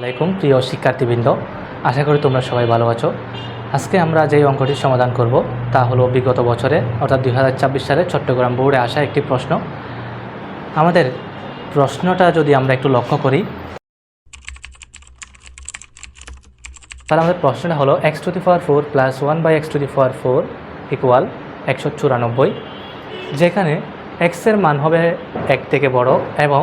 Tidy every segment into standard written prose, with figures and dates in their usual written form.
আলাইকুম প্রিয় শিক্ষার্থীবৃন্দ, আশা করি তোমরা সবাই ভালো আছো। আজকে আমরা যেই অঙ্কটির সমাধান করব তা হলো বিগত বছরে অর্থাৎ 2024 সালে চট্টগ্রাম বোর্ডে আসা একটি প্রশ্ন। আমাদের প্রশ্নটা যদি আমরা একটু লক্ষ্য করি, তাহলে আমাদের প্রশ্নটা হলো x⁴ প্লাস 1/x⁴ ইকুয়াল 194, যেখানে x এর মান হবে 1 থেকে বড় এবং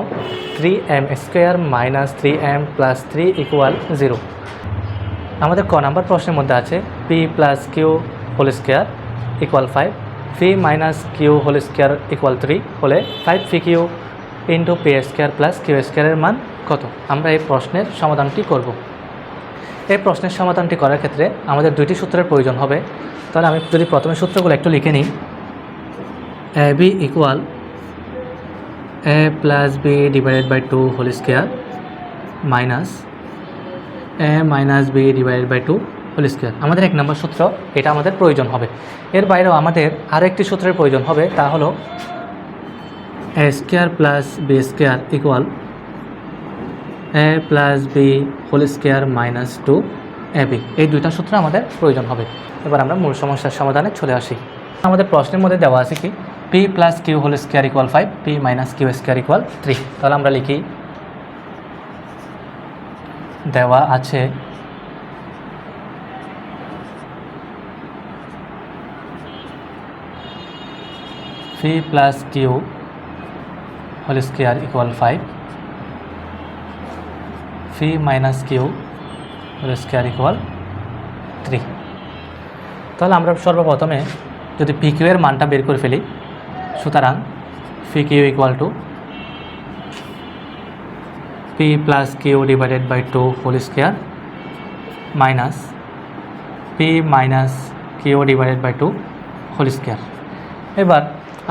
3m² minus 3m plus 3 equal 0। আমাদের ক নাম্বার প্রশ্নের মধ্যে আছে p plus q whole square equal 5, p minus q whole square equal 3 হলে 5 q into p square plus q স্কোয়ারের মান কত। আমরা এই প্রশ্নের সমাধানটি করব। এই প্রশ্নের সমাধানটি করার ক্ষেত্রে আমাদের দুইটি সূত্রের প্রয়োজন হবে। তাহলে আমি যদি প্রথমে সূত্রগুলো একটু লিখে নিই, A B equal A plus B divided by 2 whole square minus A minus B divided by 2 whole square. আমাদের এক নম্বর সূত্র, এটা আমাদের প্রয়োজন হবে। এর বাইরেও আমাদের আরও একটি সূত্রের প্রয়োজন হবে, তা হলো A square plus B square equal A plus B whole square minus 2 A B. এই দুইটা সূত্র আমাদের প্রয়োজন হবে। এবার আমরা মূল সমস্যার সমাধানে চলে আসি। আমাদের প্রশ্নের মধ্যে দেওয়া আছে কি p plus q whole square equal 5, p minus q square equal 3। তাহলে আমরা লিখি, দেওয়া আছে p plus q whole square equal 5, p minus q whole square equal 3। তাহলে আমরা সর্বপ্রথমে যদি পি কিউ এর মানটা বের করে ফেলি, সুতরাং p q equal to p plus q divided by 2 whole square minus p minus q divided by 2 whole square. এবার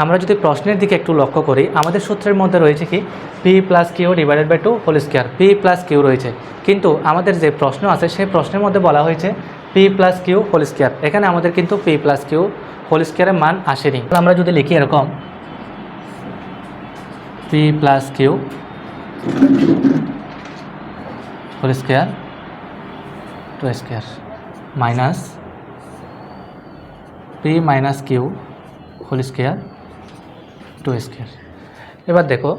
আমরা যদি প্রশ্নের দিকে একটু লক্ষ্য করি, আমাদের সূত্রের মধ্যে রয়েছে কি p plus q divided by 2 whole square, p plus q রয়েছে, কিন্তু আমাদের যে প্রশ্ন আছে সেই প্রশ্নের মধ্যে বলা হয়েছে p plus q whole square. এখানে আমাদের কিন্তু পি প্লাস কিউ হোল স্কোয়ারের মান আসেনি। আমরা যদি লিখি এরকম p plus q whole square 2 square minus p minus q whole square 2 square. এবার দেখো,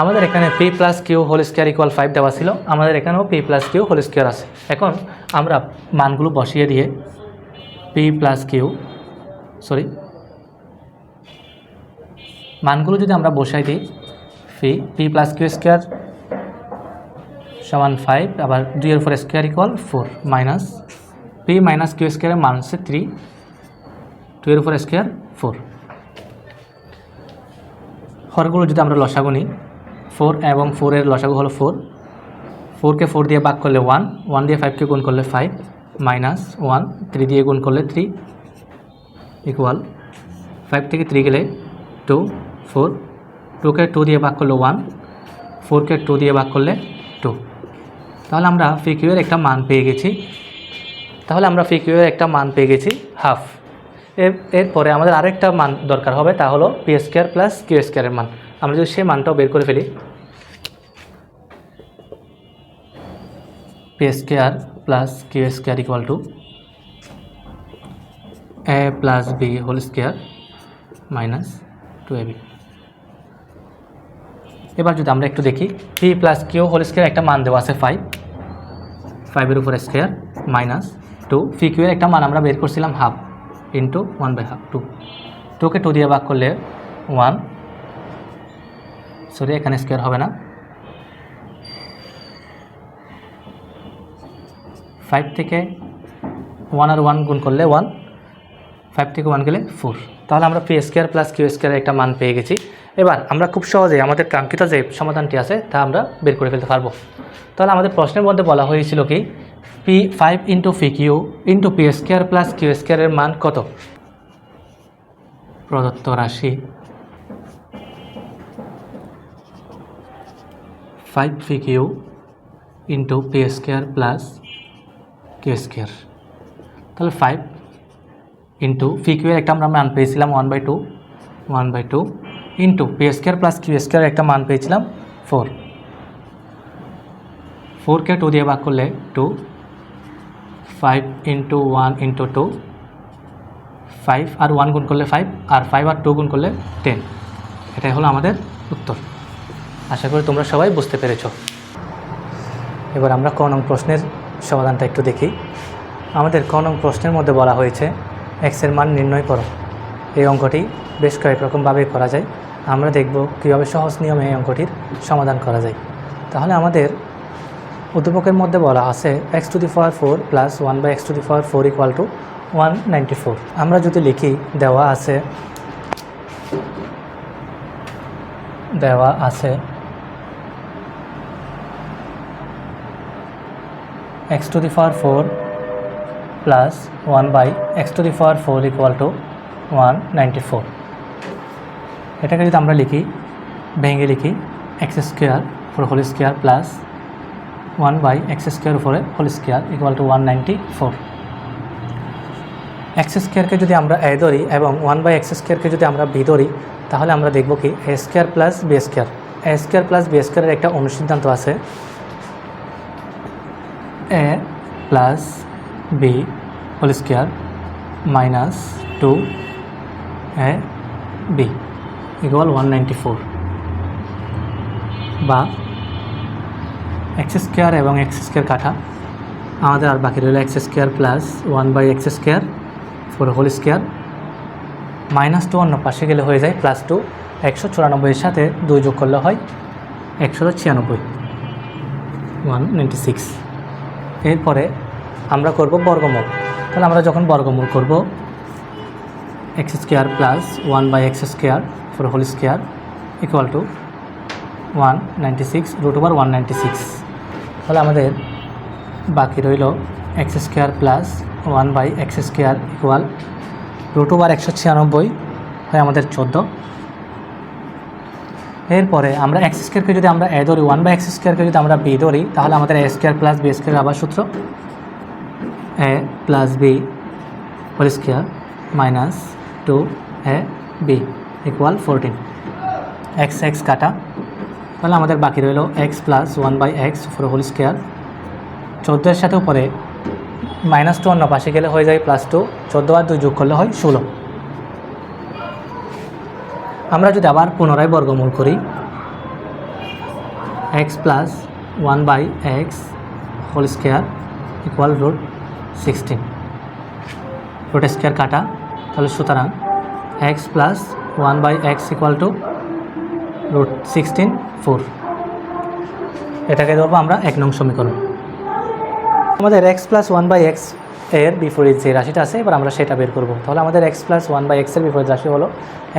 আমাদের এখানে p plus q whole square equal 5 দেওয়া ছিল, আমাদের এখানেও p plus q whole square আছে। এখন আমরা মানগুলো বসিয়ে দিয়ে পি প্লাস কিউ মানগুলো যদি আমরা বসাই দিই, পি প্লাস কিউ স্কোয়ার সমান 5, আবার 2 এর উপর square equal 4 minus p minus q স্কোয়ারের মান হচ্ছে 3, 2 এর উপর স্কোয়ার 4। হরগুলো যদি আমরা লসাগু নিই, 4 এবং 4 এর লসাগু হলো 4, 4কে 4 দিয়ে ভাগ করলে 1, 1 দিয়ে 5কে গুণ করলে 5 মাইনাস 1, 3 দিয়ে গুণ করলে 3 ইকুয়াল 5 থেকে 3 গেলে 2, 4, 2কে 2 দিয়ে ভাগ করলে 1, 4কে 2 দিয়ে ভাগ করলে 2। তাহলে আমরা পি কিউ এর একটা মান পেয়ে গেছি, হাফ। এরপরে আমাদের আরেকটা মান দরকার হবে, তা হলো পি স্কোয়ার প্লাস কিউ স্কোয়ারের মান। আমরা যদি সেই মানটাও বের করে ফেলি, p square plus q square equal to a plus B whole square minus 2ab। এবার যদি আমরা একটু দেখি, p plus q whole square একটা মান দেওয়া আছে 5 এর উপর স্কোয়ার মাইনাস 2, পি কিউ এর একটা মান আমরা বের করছিলাম হাফ ইন্টু 1/2, 2, 2কে 2 দিয়ে ভাগ করলে 1, এখানে স্কোয়ার হবে না, 5 থেকে 1 আর 1 গুণ করলে 1, 5 থেকে 1 গেলে 4। তাহলে আমরা পি স্কোয়ার প্লাস কিউ স্কোয়ারের একটা মান পেয়ে গেছি। এবার আমরা খুব সহজে আমাদের কাঙ্ক্ষিত যে সমাধানটি আছে তা আমরা বের করে ফেলতে পারবো। তাহলে আমাদের প্রশ্নের মধ্যে বলা হয়েছিল কি p 5 into p q into p square plus q স্কোয়ারের মান কত। প্রদত্ত রাশি 5 p q into p square plus q square. তাহলে 5 ইন্টু পি কিউ এর একটা আমরা মান পেয়েছিলাম 1/2 into p square plus q square একটা মান পেয়েছিলাম 4 4কে 2 দিয়ে ভাগ করলে 2, 5 ইন্টু 1 ইন্টু 2, 5 আর 1 গুণ করলে 5, আর 5 আর 2 গুণ করলে 10। এটাই হলো আমাদের উত্তর। আশা করি তোমরা সবাই বুঝতে পেরেছ। এবার আমরা ক নং প্রশ্নের সমাধানটা একটু দেখি। আমাদের ক নং প্রশ্নের মধ্যে বলা হয়েছে এক্সের মান নির্ণয় করো। এই অঙ্কটি বেশ কয়েক রকমভাবে করা যায়। আমরা দেখব কীভাবে সহজ নিয়মে এই অঙ্কটির সমাধান করা যায়। তাহলে আমাদের উদ্দীপকের মধ্যে বলা আছে x⁴ plus 1/x⁴ equal to 194। আমরা যদি লিখি দেওয়া আছে x⁴ plus 1/x⁴ equal to 194। এটাকে যদি আমরা লিখি ভেঙে লিখি x² plus 1/x² equal to 194। x² যদি আমরা a ধরি এবং 1/x² যদি আমরা b ধরি, তাহলে আমরা দেখব কি a² plus b²। a² plus b² এর একটা অনুসিদ্ধান্ত আছে, a plus b whole square minus 2ab equal 194, বা x² এবং x² কাটা আমাদের আর বাকি রইল x² plus 1/x² whole square minus 2 অন্য পাশে গেলে হয়ে যায় প্লাস 2। 194 সাথে 2 যোগ করলে হয় 196, 196। এরপরে আমরা করব বর্গমূল। তাহলে আমরা যখন বর্গমূল করব x² plus 1/x² whole square equal to 196 √196। তাহলে আমাদের বাকি রইল x² প্লাস 1/x² ইকুয়াল √196 হয় আমাদের 14। এরপরে আমরা x²কে যদি আমরা a ধরি, 1/x²কে যদি আমরা b ধরি, তাহলে আমাদের a² প্লাস b² আবার সূত্র a plus b whole square minus 2ab equal 14। x কাটা, তাহলে আমাদের বাকি রইল x plus 1/x whole square. 14 সাথে উপরে মাইনাস 2 অন্য পাশে গেলে হয়ে যায় প্লাস 2, 14 আর 2 যোগ করলে হয় 16। আমরা যদি আবার পুনরায় বর্গমূল করি x plus 1/x whole square equal √16, √² কাটা, তাহলে সুতরাং x plus 1/x equal to √16 4। এটাকে ধরবো আমরা 1 নং সমীকরণ। আমাদের x প্লাস 1/x এর বিপরীত যে রাশিটা আছে, এবার আমরা সেটা বের করব। তাহলে আমাদের x প্লাস 1/x এর বিপরীত রাশি হলো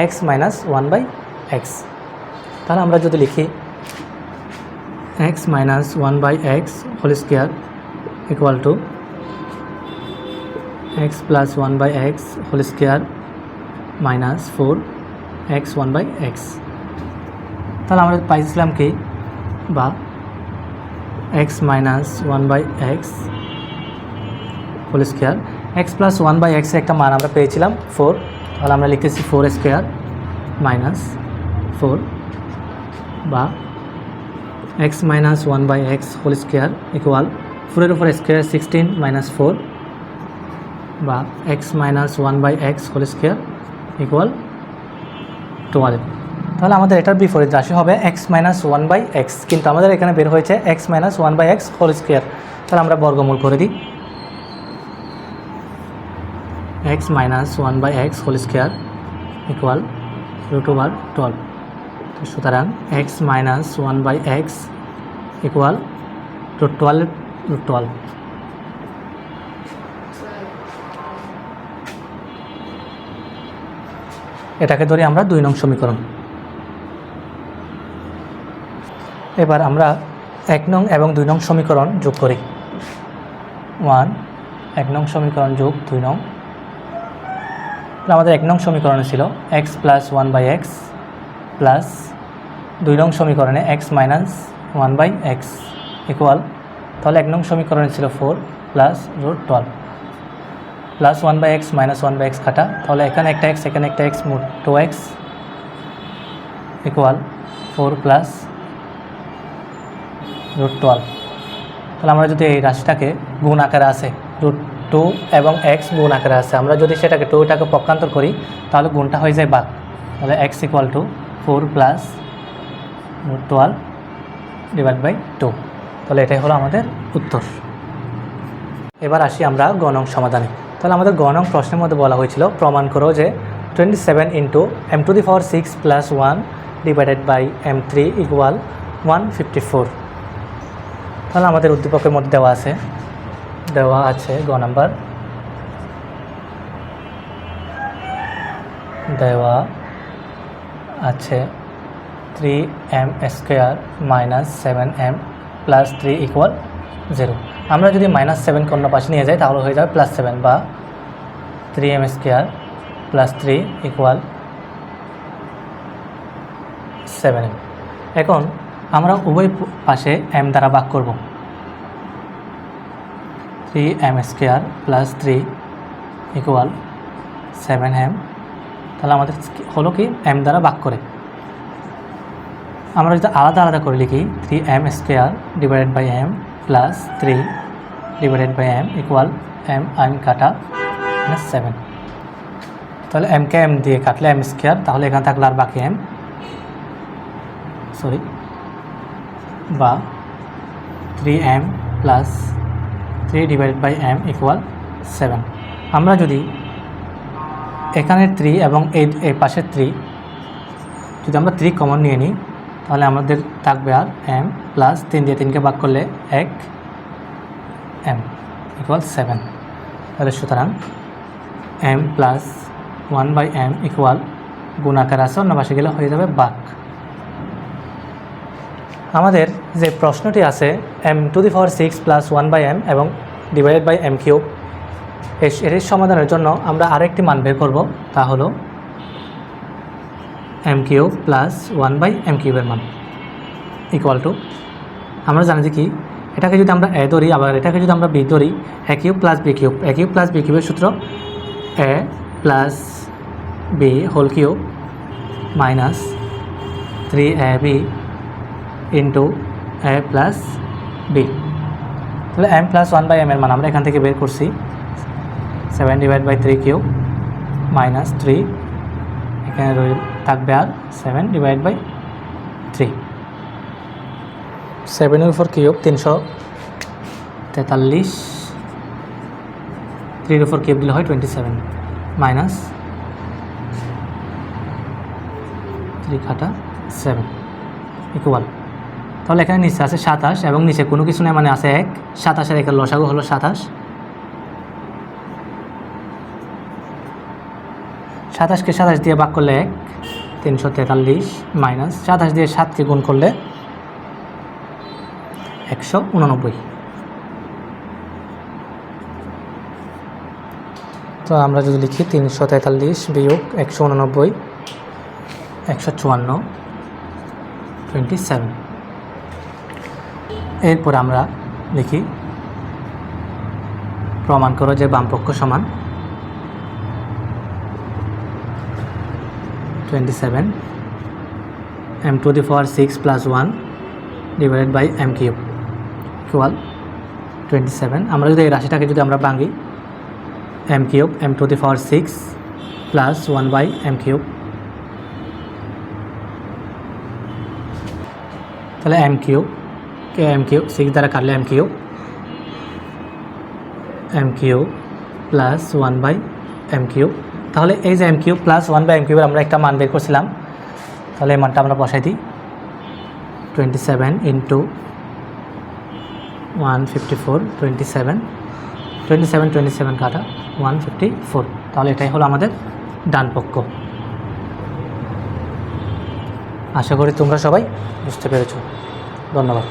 x মাইনাস 1/x। তাহলে আমরা যদি লিখি x minus 1/x whole square equal to x plus 1/x whole square minus 4x 1/x। তাহলে আমরা পাইছিলাম কি, বা x minus 1/x whole square, x plus 1/x এর একটা মান আমরা পেয়েছিলাম 4। তাহলে আমরা লিখতেছি 4² মাইনাস 4, বা x minus 1/x whole square equal 4 এর উপর স্কোয়ার 16 মাইনাস 4, বা x minus 1/x whole square equal 12। তাহলে আমাদের এটার বিপরীত রাশি হবে x মাইনাস 1/x, কিন্তু আমাদের এখানে বের হয়েছে x minus 1/x whole square. তাহলে আমরা বর্গমূল করে দিই x minus 1/x whole square equal √12। সুতরাং x মাইনাস 1/x ইকুয়াল √12। এটাকে ধরে আমরা 2 নং সমীকরণ। এবার আমরা 1 নং এবং 2 নং সমীকরণ যোগ করি। 1 নং সমীকরণ যোগ 2 নং। আমাদের 1 নং সমীকরণে ছিল x প্লাস 1/x প্লাস 2 নং সমীকরণে x মাইনাস 1/x ইকুয়াল, তাহলে 1 নং সমীকরণে ছিল 4 plus √12 plus 1/x minus 1/x কাটা, তাহলে এখানে একটা x এখানে একটা x, মোট 2x ইকুয়াল 4 প্লাস √12। তাহলে আমরা যদি এই রাশিটাকে গুণ আকারে আছে √2 এবং x গুণ আকারে আছে, আমরা যদি সেটাকে 2টাকে পক্ষান্তর করি তাহলে গুণটা হয়ে যায় ভাগ। তাহলে x = 4 + √12 / 2। তাহলে এটাই হলো আমাদের উত্তর। এবার আসি আমরা গ নং সমাধানে। তাহলে আমাদের গ নং প্রশ্নের মধ্যে বলা হয়েছিল প্রমাণ করো যে 27 × m⁶ + 1 / m3 = 154। তাহলে আমাদের উদ্দীপকের মধ্যে দেওয়া আছে গ নাম্বার, দেওয়া আছে 3m² - 7m + 3 = 0। আমরা যদি -7 অন্য পাশে নিয়ে যাই তাহলে হয়ে যাবে +7 বা 3m² + 3 = 7m। এখন আমরা উভয় পাশে m দ্বারা ভাগ করব। 3m² + 3 = 7m। তাহলে আমাদের হলো কি m দ্বারা ভাগ করে। আমরা যদি আলাদা আলাদা করে লিখি 3m² / m + 3 / m = m কাটা 7। তাহলে m-কে m দিয়ে কাটলে m², তাহলে এখানে থাকলে আর বাকি m, বা 3m + 3 / m = 7। আমরা যদি এখানে 3 এবং এই পাশের 3 যদি আমরা 3 কমন নিয়ে নিই তাহলে আমাদের থাকবে আর m + 3 দিয়ে 3কে ভাগ করলে 1m = 7। তাহলে সুতরাং m + 1/m = গুণ আকারে আছে, অন্য পাশে গেলে হয়ে যাবে ভাগ। আমাদের যে প্রশ্নটি আছে m⁶ + 1/m এবং /m3, এর সমাধানের জন্য আমরা আরেকটি মান বের করব, তা হলো m³ + 1/m³ এর মান = আমরা জানি যে কি, এটাকে যদি আমরা a ধরি আবার এটাকে যদি আমরা b ধরি, a³ + b³ a³ + b³ এর সূত্র a + b whole cube minus 3ab × a + b। তাহলে m + 1/m এর মান আমরা এখান থেকে বের করছি 7/3³ মাইনাস 3, এখানে থাকবে আর 7/3। 7 × 3 = 343, 3 × 4³ দিলে হয় 27 মাইনাস 3 কাটা 7 = তাহলে এখানে নিচে আছে 27 এবং নিচে কোনো কিছু নেই মানে আছে 1। 27 এর এখানে লসাগু হলো 27। 27কে 27 দিয়ে ভাগ করলে 1, 343 মাইনাস 27 দিয়ে 7কে গুণ করলে 189। তো আমরা যদি লিখি 343 বিয়োগ 189 154 27। এরপর আমরা লিখি প্রমাণ করো যে বামপক্ষ সমান 27 m⁶ + 1 / m³ = 27। আমরা যদি এই রাশিটাকে যদি আমরা ভাঙি m³ m⁶ + 1/m³, তাহলে m³ কে m³ 6 দ্বারা কাটলে m³ + 1/m³। তাহলে এই যে m³ + 1/m³ আমরা একটা মান বের করছিলাম, তাহলে এই মানটা আমরা বসাই দিই 27 × 154 27 কাটা 154। তাহলে এটাই হলো আমাদের ডান পক্ষ। আশা করি তোমরা সবাই বুঝতে পেরেছো। ধন্যবাদ।